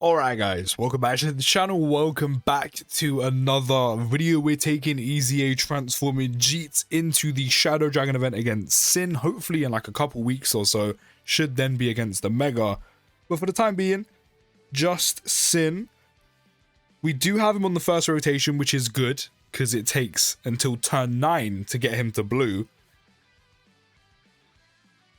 Alright guys, welcome back to the channel, welcome back to another video. We're taking EZA transforming Jeets into the Shadow Dragon event against SYN, hopefully in like a couple weeks or so, should then be against the Mega. But for the time being, just SYN. We do have him on the first rotation, which is good, because it takes until turn 9 to get him to blue.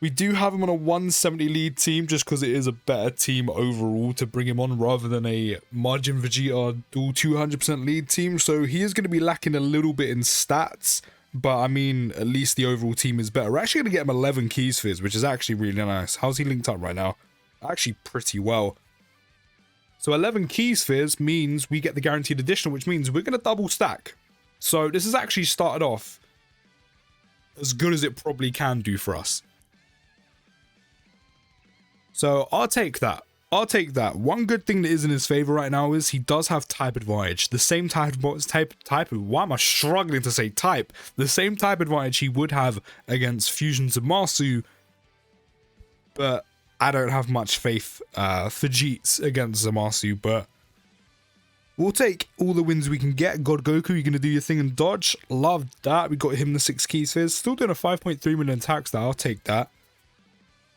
We do have him on a 170 lead team just because it is a better team overall to bring him on rather than a Margin Vegeta dual 200% lead team. So he is going to be lacking a little bit in stats, but I mean, at least the overall team is better. We're actually going to get him 11 key spheres, which is actually really nice. How's he linked up right now? Actually pretty well. So 11 key spheres means we get the guaranteed additional, which means we're going to double stack. So this has actually started off as good as it probably can do for us. So I'll take that. I'll take that. One good thing that is in his favor right now is he does have type advantage. The same type. Why am I struggling to say type? The same type advantage he would have against Fusion Zamasu. But I don't have much faith for Jeets against Zamasu. But we'll take all the wins we can get. God Goku, you're gonna do your thing and dodge. Love that. We got him the 6 key spheres. Still doing a 5.3 million tax there. I'll take that.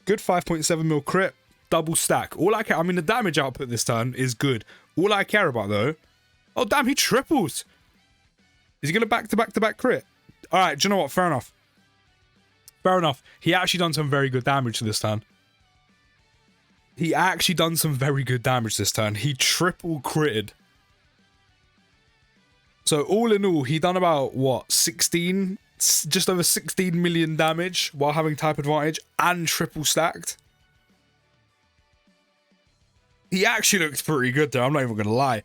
Good 5.7 mil crit, double stack. All I care, I mean, the damage output this turn is good. All I care about though, oh damn, he triples. Is he gonna back-to-back crit? All right, do you know what? Fair enough. Fair enough. He actually done some very good damage this turn. He actually done some very good damage this turn. He triple critted. So all in all, he done about what, 16? Just over 16 million damage while having type advantage and triple stacked. He actually looks pretty good there, I'm not even gonna lie.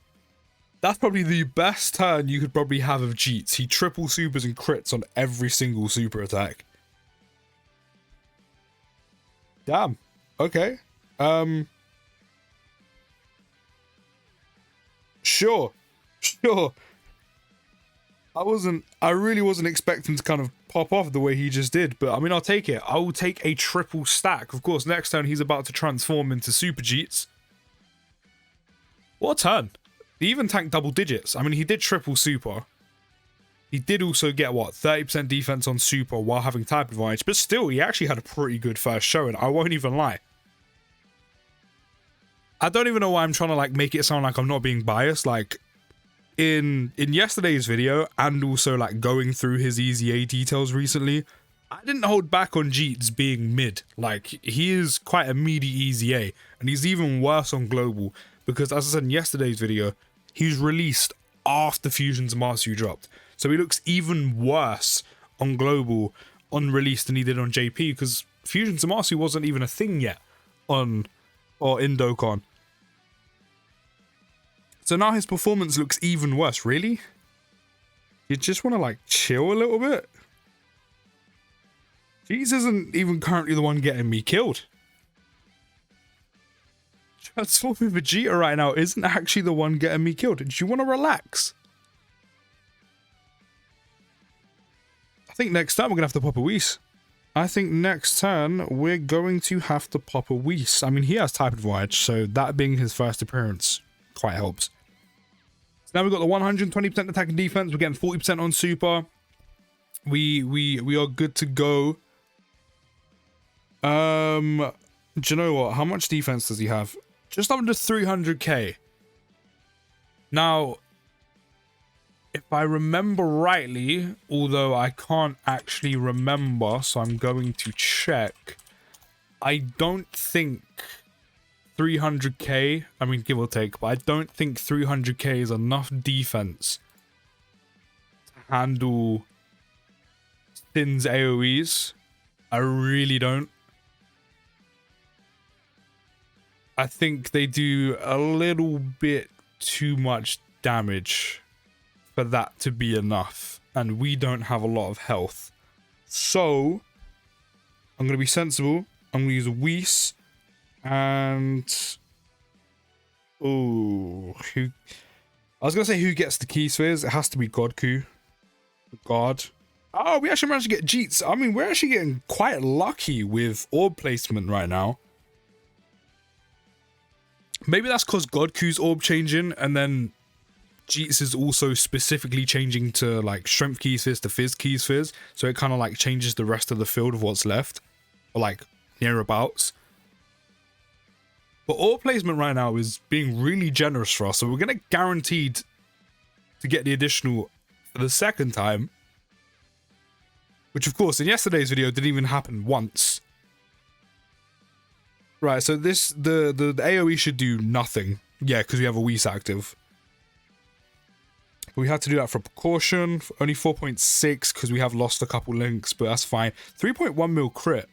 That's probably the best turn you could probably have of Jeets. He triple supers and crits on every single super attack. Damn. Okay. Sure. I really wasn't expecting to kind of pop off the way he just did, but I mean, I'll take it. I will take a triple stack. Of course, next turn he's about to transform into Super Jeets. What a turn. He even tanked double digits. I mean, he did triple super. He did also get, what, 30% defense on super while having type advantage, but still, he actually had a pretty good first showing. I won't even lie. I don't even know why I'm trying to, like, make it sound like I'm not being biased. Like, in yesterday's video and also like going through his EZA details recently, I didn't hold back on Jeets being mid. Like, he is quite a meaty EZA, and he's even worse on global because, as I said in yesterday's video, he's released after Fusion Zamasu dropped, so he looks even worse on global on release than he did on JP because Fusion Zamasu wasn't even a thing yet in Dokkan. So now his performance looks even worse. Really? You just want to like chill a little bit? Jeez isn't even currently the one getting me killed. Transforming Vegeta right now isn't actually the one getting me killed. Do you want to relax? I think next time we're going to have to pop a Whis. I think next turn we're going to have to pop a Whis. I mean, he has type advantage, so that being his first appearance quite helps. Now we've got the 120% attack and defense. We're getting 40% on super. We are good to go. Do you know what? How much defense does he have? Just under 300k. Now, if I remember rightly, although I can't actually remember, so I'm going to check. I don't think 300k, I mean, give or take, but I don't think 300k is enough defense to handle SYN's AoEs. I really don't. I think they do a little bit too much damage for that to be enough, and we don't have a lot of health. So, I'm going to be sensible. I'm going to use a Whis. And I was gonna say who gets the key spheres. It has to be Godku. God. Oh, we actually managed to get Jeets. I mean, we're actually getting quite lucky with orb placement right now. Maybe that's because Godku's orb changing, and then Jeets is also specifically changing to like Strength Keys Fizz to Fizz Keys Fizz, so it kind of like changes the rest of the field of what's left, or like nearabouts. But orb placement right now is being really generous for us, so we're gonna guaranteed to get the additional for the second time, which of course in yesterday's video didn't even happen once. Right, so this the AoE should do nothing, yeah, because we have a Whis active. We had to do that for precaution, only 4.6 because we have lost a couple links, but that's fine. 3.1 mil crit.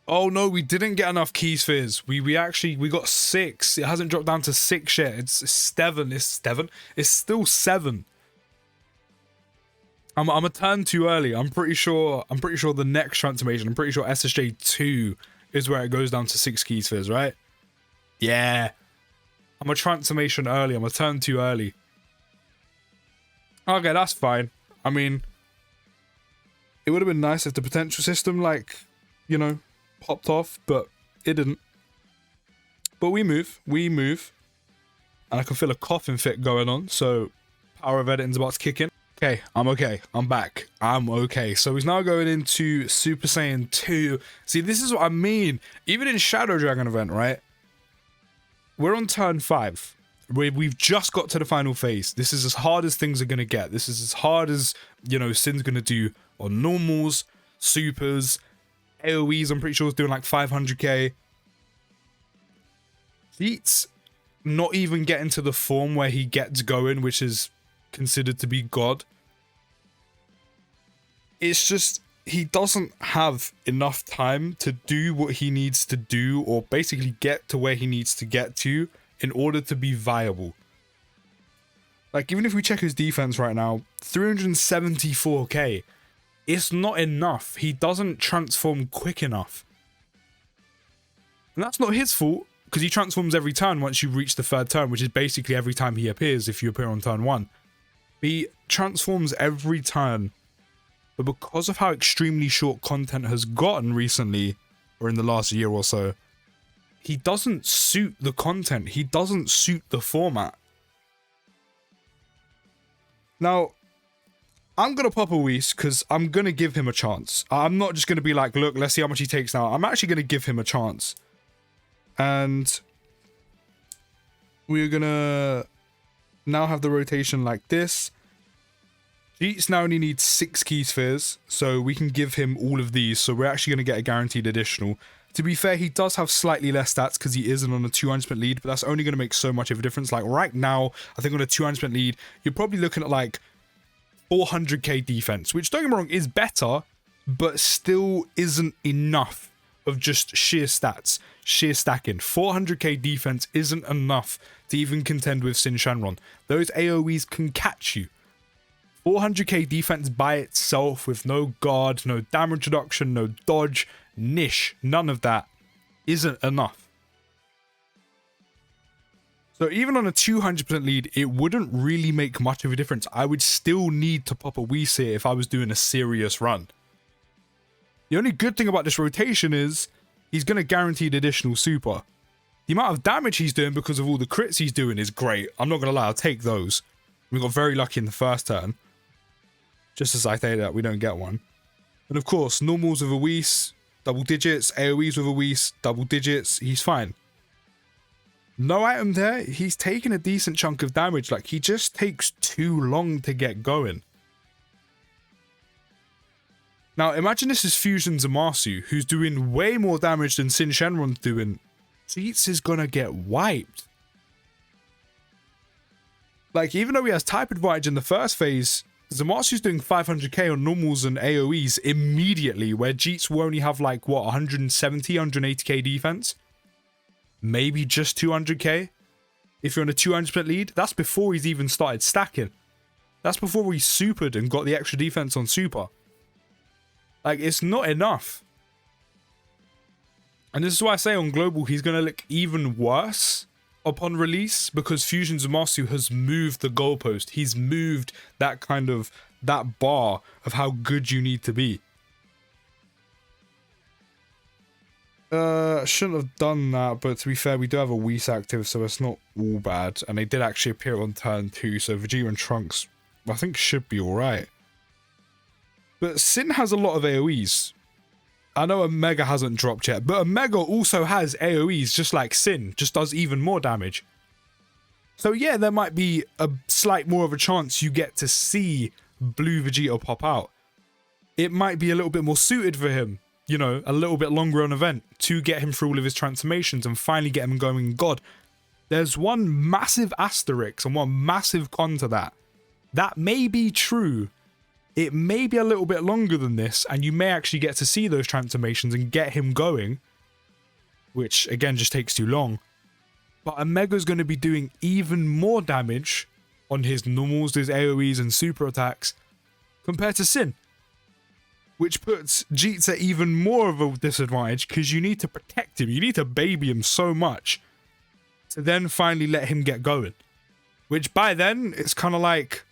Oh no, we didn't get enough Keys Fizz. We got 6. It hasn't dropped down to 6 yet. It's 7. It's still 7. I'm a turn too early. I'm pretty sure the next transformation, I'm pretty sure SSJ 2 is where it goes down to 6 Keys Fizz, right? Yeah. I'm a transformation early. I'm a turn too early. Okay, that's fine. I mean, it would have been nice if the potential system, like, you know, popped off, but it didn't. But we move. And I can feel a coughing fit going on, so power of editing's about to kick in. Okay, I'm okay. I'm back. I'm okay. So he's now going into Super Saiyan 2. See, this is what I mean. Even in Shadow Dragon event, right? We're on turn 5. We've just got to the final phase. This is as hard as things are going to get. This is as hard as, you know, Syn's going to do on normals, supers, AoEs. I'm pretty sure it's doing like 500k. Jeets not even getting to the form where he gets going, which is considered to be God. It's just, he doesn't have enough time to do what he needs to do, or basically get to where he needs to get to in order to be viable. Like, even if we check his defense right now, 374k, it's not enough. He doesn't transform quick enough. And that's not his fault, because he transforms every turn once you reach the 3rd turn, which is basically every time he appears if you appear on turn 1. He transforms every turn, but because of how extremely short content has gotten recently, or in the last year or so, he doesn't suit the content. He doesn't suit the format. Now, I'm going to pop a Whis because I'm going to give him a chance. I'm not just going to be like, look, let's see how much he takes now. I'm actually going to give him a chance. And we're going to now have the rotation like this. Jeets now only needs 6 Keys Fizz, so we can give him all of these. So we're actually going to get a guaranteed additional. To be fair, he does have slightly less stats because he isn't on a 200% lead, but that's only going to make so much of a difference. Like right now, I think on a 200% lead, you're probably looking at like 400k defense, which, don't get me wrong, is better, but still isn't enough of just sheer stats, sheer stacking. 400k defense isn't enough to even contend with SYN Shenron. Those AoEs can catch you. 400k defense by itself with no guard, no damage reduction, no dodge, niche, none of that isn't enough. So even on a 200% lead, it wouldn't really make much of a difference. I would still need to pop a Whis here if I was doing a serious run. The only good thing about this rotation is he's going to guarantee the additional super. The amount of damage he's doing because of all the crits he's doing is great. I'm not going to lie, I'll take those. We got very lucky in the first turn. Just as I say that, we don't get one. And of course, normals with a Whis, double digits, AoEs with a Whis, double digits, he's fine. No item there, he's taking a decent chunk of damage, like he just takes too long to get going. Now imagine this is Fusion Zamasu, who's doing way more damage than SYN Shenron's doing. Jeets is gonna get wiped. Like, even though he has type advantage in the first phase, Zamasu's doing 500k on normals and AoEs immediately, where Jeets will only have like, what, 170, 180k defense? Maybe just 200k? If you're on a 200% lead, that's before he's even started stacking. That's before he supered and got the extra defense on super. Like, it's not enough. And this is why I say on global, he's going to look even worse upon release, because Fusion Zamasu has moved the goalpost. He's moved that kind of, that bar of how good you need to be. Shouldn't have done that, but to be fair, we do have a Whis active, so it's not all bad. And they did actually appear on turn 2, so Vegeta and Trunks, I think, should be alright. But SYN has a lot of AoEs. I know Omega hasn't dropped yet, but Omega also has AoEs just like SYN, just does even more damage. So yeah, there might be a slight more of a chance you get to see Blue Vegeta pop out. It might be a little bit more suited for him, you know, a little bit longer on event to get him through all of his transformations and finally get him going in God. There's one massive asterisk and one massive con to that. That may be true. It may be a little bit longer than this, and you may actually get to see those transformations and get him going, which again just takes too long. But Omega's going to be doing even more damage on his normals, his AoEs and super attacks compared to SYN, which puts Jeets at even more of a disadvantage because you need to protect him, you need to baby him so much to then finally let him get going, which by then it's kind of like,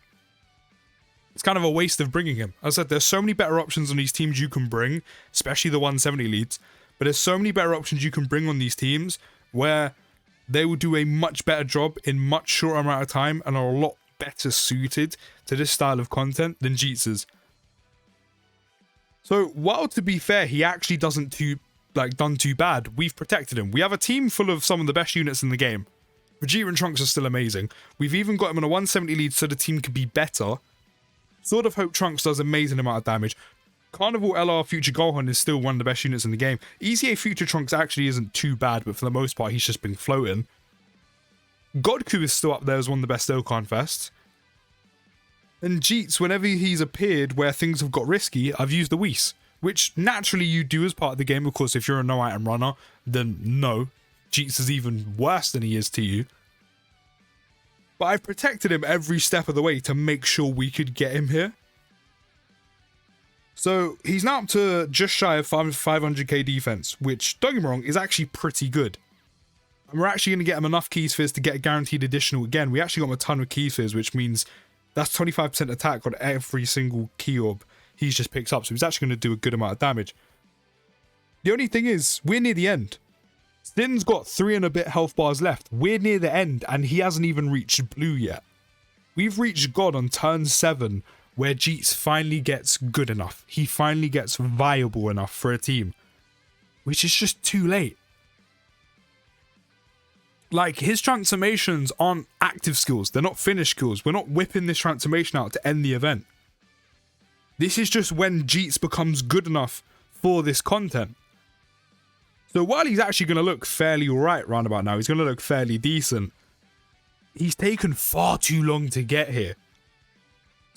it's kind of a waste of bringing him. As I said, there's so many better options on these teams you can bring, especially the 170 leads, but there's so many better options you can bring on these teams where they will do a much better job in much shorter amount of time and are a lot better suited to this style of content than Jeets. So while to be fair, he actually done too bad, we've protected him. We have a team full of some of the best units in the game. Vegeta and Trunks are still amazing. We've even got him on a 170 lead so the team could be better. Sort of hope Trunks does an amazing amount of damage. Carnival LR Future Gohan is still one of the best units in the game. EZA Future Trunks actually isn't too bad, but for the most part, he's just been floating. Godku is still up there as one of the best Dokkan Fests. And Jeets, whenever he's appeared where things have got risky, I've used the Whis, which naturally you do as part of the game. Of course, if you're a no-item runner, then no. Jeets is even worse than he is to you. But I've protected him every step of the way to make sure we could get him here. So he's now up to just shy of 500k defense, which, don't get me wrong, is actually pretty good. And we're actually going to get him enough Keys Fizz to get a guaranteed additional again. We actually got him a ton of Keys Fizz, which means that's 25% attack on every single key orb he just picks up. So he's actually going to do a good amount of damage. The only thing is, we're near the end. SYN's got 3 and a bit health bars left. We're near the end and he hasn't even reached blue yet. We've reached God on turn 7 where Jeets finally gets good enough. He finally gets viable enough for a team, which is just too late. Like, his transformations aren't active skills. They're not finished skills. We're not whipping this transformation out to end the event. This is just when Jeets becomes good enough for this content. So while he's actually going to look fairly alright round about now, he's going to look fairly decent, he's taken far too long to get here.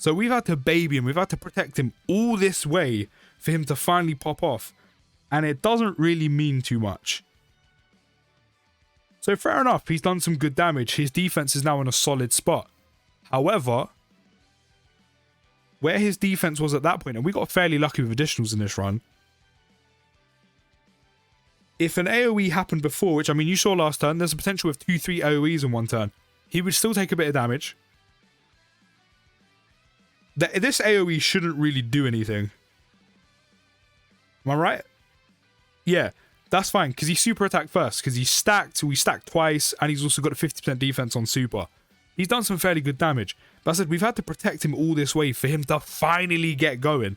So we've had to baby him, we've had to protect him all this way for him to finally pop off. And it doesn't really mean too much. So fair enough, he's done some good damage. His defense is now in a solid spot. However, where his defense was at that point, and we got fairly lucky with additionals in this run, if an AoE happened before, which I mean you saw last turn, there's a potential of 2-3 AoEs in one turn. He would still take a bit of damage. This AoE shouldn't really do anything. Am I right? Yeah, that's fine, because he super attacked first, because we stacked twice, and he's also got a 50% defense on super. He's done some fairly good damage. But I said, we've had to protect him all this way for him to finally get going.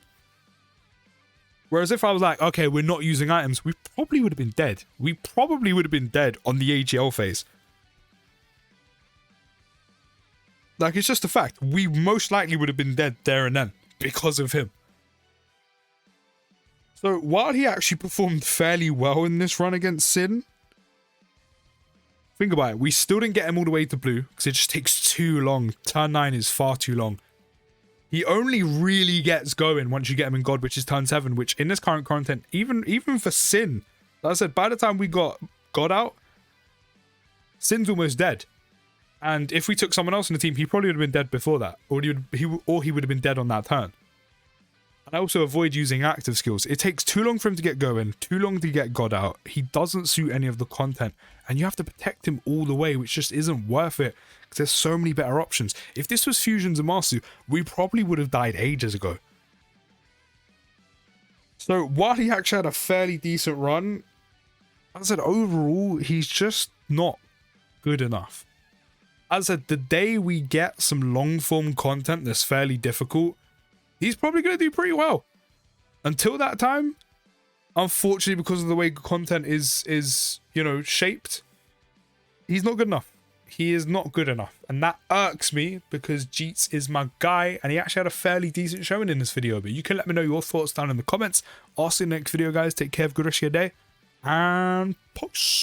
Whereas if I was like, okay, we're not using items, we probably would have been dead. We probably would have been dead on the AGL phase. Like, it's just a fact. We most likely would have been dead there and then because of him. So while he actually performed fairly well in this run against SYN, think about it, we still didn't get him all the way to blue because it just takes too long. Turn 9 is far too long. He only really gets going once you get him in God, which is turn 7, which in this current content, even for SYN, like I said, by the time we got God out, SYN's almost dead. And if we took someone else in the team, he probably would have been dead before that. Or he would have been dead on that turn. And I also avoid using active skills. It takes too long for him to get going, too long to get God out. He doesn't suit any of the content. And you have to protect him all the way, which just isn't worth it. Because there's so many better options. If this was Fusions and Masu, we probably would have died ages ago. So while he actually had a fairly decent run, As I said, overall, he's just not good enough. As I said, the day we get some long form content that's fairly difficult, he's probably going to do pretty well. Until that time, unfortunately, because of the way content is you know, shaped, he's not good enough. He is not good enough. And that irks me because Jeets is my guy and he actually had a fairly decent showing in this video. But you can let me know your thoughts down in the comments. I'll see you in the next video, guys. Take care. Have a good rest of your day. And peace.